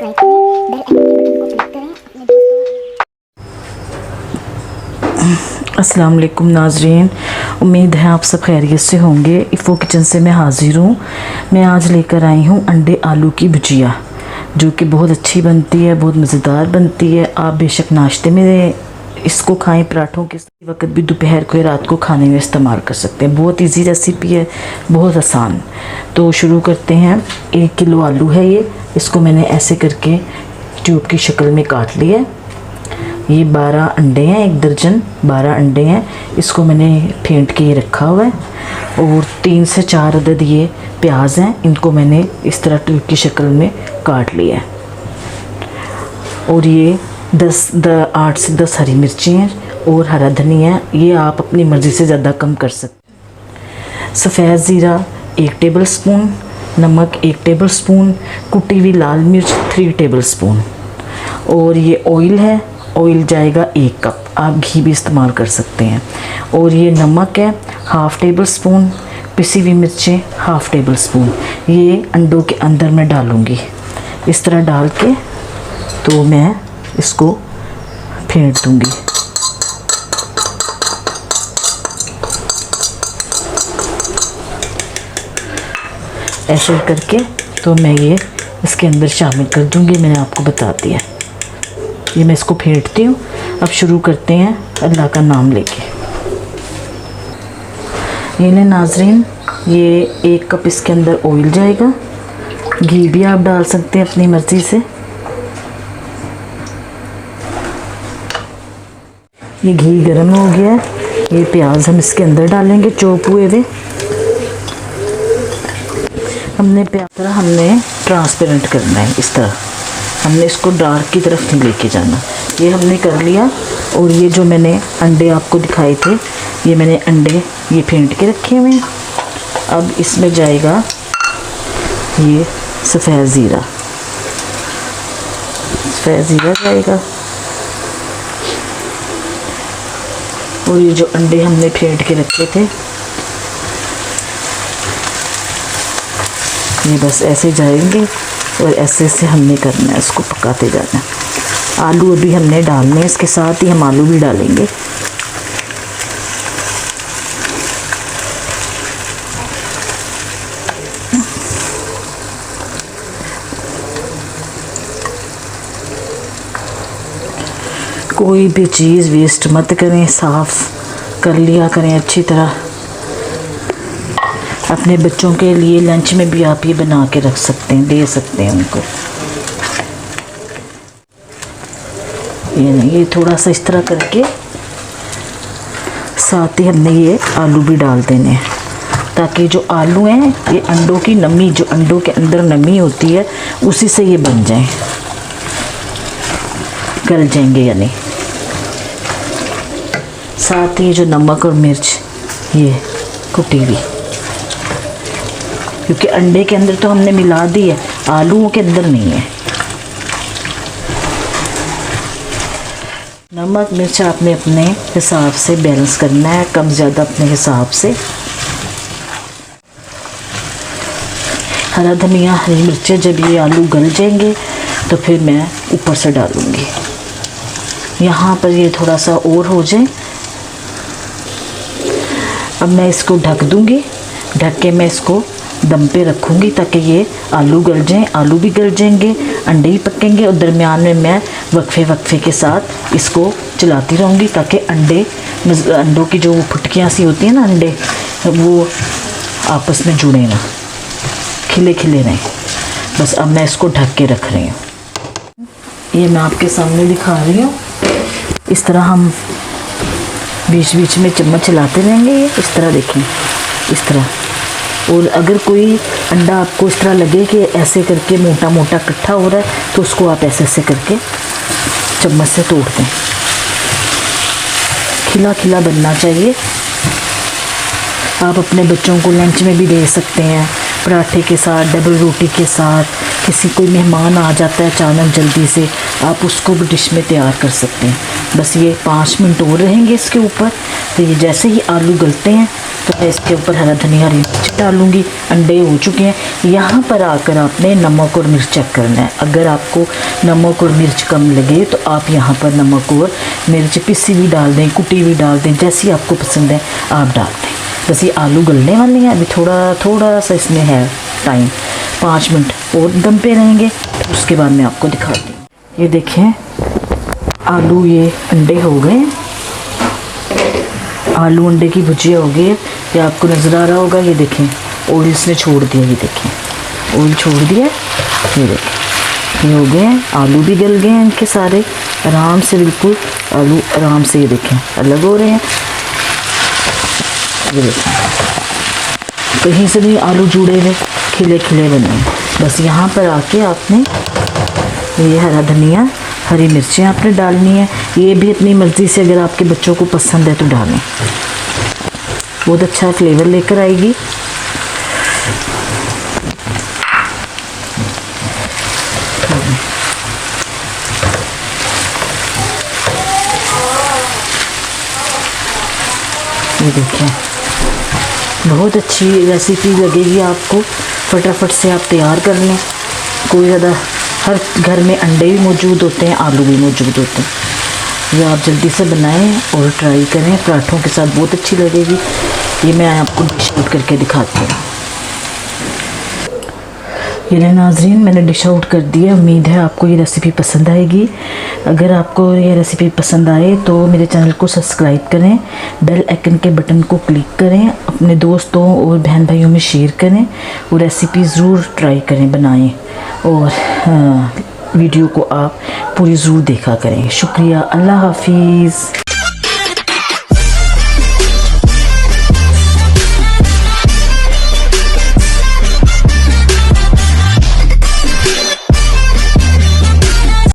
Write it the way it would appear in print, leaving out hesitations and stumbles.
Subscribe करें, bell icon के button को क्लिक करें अपने दोस्तों। अस्सलाम वालेकुम नाज़रीन, उम्मीद है आप सब खैरियत से होंगे। इफ़ो किचन से मैं हाज़िर हूँ। मैं आज लेकर आई हूँ अंडे आलू की भुजिया, जो कि बहुत अच्छी बनती है, बहुत मज़ेदार बनती है। आप बेशक नाश्ते में इसको खाएं, पराठों के वक्त भी, दोपहर को या रात को खाने में इस्तेमाल कर सकते हैं। बहुत इजी रेसिपी है, बहुत आसान। तो शुरू करते हैं। 1 किलो आलू है ये, इसको मैंने ऐसे करके ट्यूब की शक्ल में काट लिया है। ये 12 अंडे हैं, 1 दर्जन 12 अंडे हैं। इसको मैंने फेंट के ये रखा हुआ है। और 3 से 4 अदद ये प्याज हैं, इनको मैंने इस तरह ट्यूब की शक्ल में काट लिया है। और ये 8 से 10 हरी मिर्ची हैं और हरा धनिया है। ये आप अपनी मर्ज़ी से ज़्यादा कम कर सकते हैं। सफ़ेद ज़ीरा 1 टेबल स्पून, नमक 1 टेबल स्पून, कुटी हुई लाल मिर्च 3 टेबल स्पून। और ये ऑयल है, ऑयल जाएगा 1 कप। आप घी भी इस्तेमाल कर सकते हैं। और ये नमक है 1/2 टेबल स्पून, पिसी हुई मिर्चें 1/2 टेबल स्पून। ये अंडों के अंदर मैं डालूँगी। इस तरह डाल के तो मैं इसको फेंट दूँगी। ऐसे करके तो मैं ये इसके अंदर शामिल कर दूँगी। मैंने आपको बता दिया। ये मैं इसको फेंटती हूँ। अब शुरू करते हैं अल्लाह का नाम लेके। ये ले नाजरीन, ये 1 कप इसके अंदर ऑयल जाएगा। घी भी आप डाल सकते हैं अपनी मर्ज़ी से। ये घी गर्म हो गया है। ये प्याज हम इसके अंदर डालेंगे, चॉप हुए हुए। हमने ट्रांसपेरेंट करना है। इस तरह हमने इसको डार्क की तरफ नहीं लेके जाना। ये हमने कर लिया। और ये जो मैंने अंडे आपको दिखाए थे, ये मैंने अंडे ये फेंट के रखे हुए हैं। अब इसमें जाएगा ये सफ़ेद ज़ीरा जाएगा। और ये जो अंडे हमने फेंट के रखे थे, ये बस ऐसे जाएंगे। और ऐसे से हमने करना है, इसको पकाते जाना है। आलू अभी हमने डालने हैं, इसके साथ ही हम आलू भी डालेंगे। कोई भी चीज़ वेस्ट मत करें, साफ़ कर लिया करें अच्छी तरह। अपने बच्चों के लिए लंच में भी आप ये बना के रख सकते हैं, दे सकते हैं उनको। ये नहीं, ये थोड़ा सा इस तरह करके साथ ही हमने ये आलू भी डाल देने हैं, ताकि जो आलू हैं ये अंडों की नमी, जो अंडों के अंदर नमी होती है, उसी से ये बन जाएं, गल जाएंगे यानी। साथ ही जो नमक और मिर्च ये कुटी हुई, क्योंकि अंडे के अंदर तो हमने मिला दी है, आलूओं के अंदर नहीं है। नमक मिर्च आपने अपने हिसाब से बैलेंस करना है, कम ज़्यादा अपने हिसाब से। हरा धनिया, हरी मिर्चें जब ये आलू गल जाएंगे तो फिर मैं ऊपर से डालूँगी। यहाँ पर ये थोड़ा सा और हो जाए। अब मैं इसको ढक दूँगी। ढक के मैं इसको दम पे रखूँगी ताकि ये आलू गल जाएं। आलू भी गल जाएंगे, अंडे भी पकेंगे। और दरमियान में मैं वक्फे के साथ इसको चलाती रहूँगी, ताकि अंडों की जो फुटकियाँ सी होती हैं ना, अंडे वो आपस में जुड़े ना, खिले खिले रहें। बस अब मैं इसको ढक के रख रही हूँ। ये मैं आपके सामने दिखा रही हूँ। इस तरह हम बीच बीच में चम्मच चलाते रहेंगे। ये इस तरह देखें, इस तरह। और अगर कोई अंडा आपको इस तरह लगे कि ऐसे करके मोटा मोटा इकट्ठा हो रहा है, तो उसको आप ऐसे ऐसे करके चम्मच से तोड़ दें। खिला खिला बनना चाहिए। आप अपने बच्चों को लंच में भी दे सकते हैं, पराठे के साथ, डबल रोटी के साथ, किसी कोई मेहमान आ जाता है अचानक जल्दी से, आप उसको भी डिश में तैयार कर सकते हैं। बस ये 5 मिनट और रहेंगे इसके ऊपर। तो ये जैसे ही आलू गलते हैं तो मैं इसके ऊपर हरा धनिया, हरी मिर्च डालूँगी। अंडे हो चुके हैं। यहाँ पर आकर आपने नमक और मिर्च चेक करना है। अगर आपको नमक और मिर्च कम लगे तो आप यहाँ पर नमक और मिर्च पिसी भी डाल दें, कुटी भी डाल दें, जैसी आपको पसंद है आप डाल दें। बस ये आलू गलने वाले हैं, अभी थोड़ा सा इसमें है टाइम, 5 मिनट और दम पे रहेंगे। उसके बाद मैं आपको दिखाती हूँ। ये देखें आलू, ये अंडे हो गए, आलू अंडे की भुजिया हो गई है। ये आपको नज़र आ रहा होगा। ये देखें ऑयल इसने छोड़ दिया, ये देखें ऑयल छोड़ दिया। ये देखें ये हो गए हैं, आलू भी गल गए हैं इनके सारे आराम से, बिल्कुल आलू आराम से ये देखें अलग हो रहे हैं। ये देखें कहीं से भी आलू जुड़े हुए खिले खिले बने हैं। बस यहाँ पर आके आपने ये हरा धनिया, हरी मिर्चें आपने डालनी है। ये भी अपनी मर्ज़ी से, अगर आपके बच्चों को पसंद है तो डालें, बहुत अच्छा फ्लेवर लेकर आएगी। ये देखिए बहुत अच्छी रेसिपी लगेगी आपको। फटाफट से आप तैयार कर लें। कोई ज़्यादा, हर घर में अंडे भी मौजूद होते हैं, आलू भी मौजूद होते हैं। ये आप जल्दी से बनाएं और ट्राई करें। पराठों के साथ बहुत अच्छी लगेगी। ये मैं आपको डिश आउट करके दिखाती हूँ। ये नाज़रीन मैंने डिश आउट कर दिया। उम्मीद है आपको ये रेसिपी पसंद आएगी। अगर आपको ये रेसिपी पसंद आए तो मेरे चैनल को सब्सक्राइब करें, बेल आइकन के बटन को क्लिक करें, अपने दोस्तों और बहन भाइयों में शेयर करें और रेसिपी ज़रूर ट्राई करें, बनाएं और वीडियो को आप पूरी ज़रूर देखा करें। शुक्रिया। अल्लाह हाफिज़।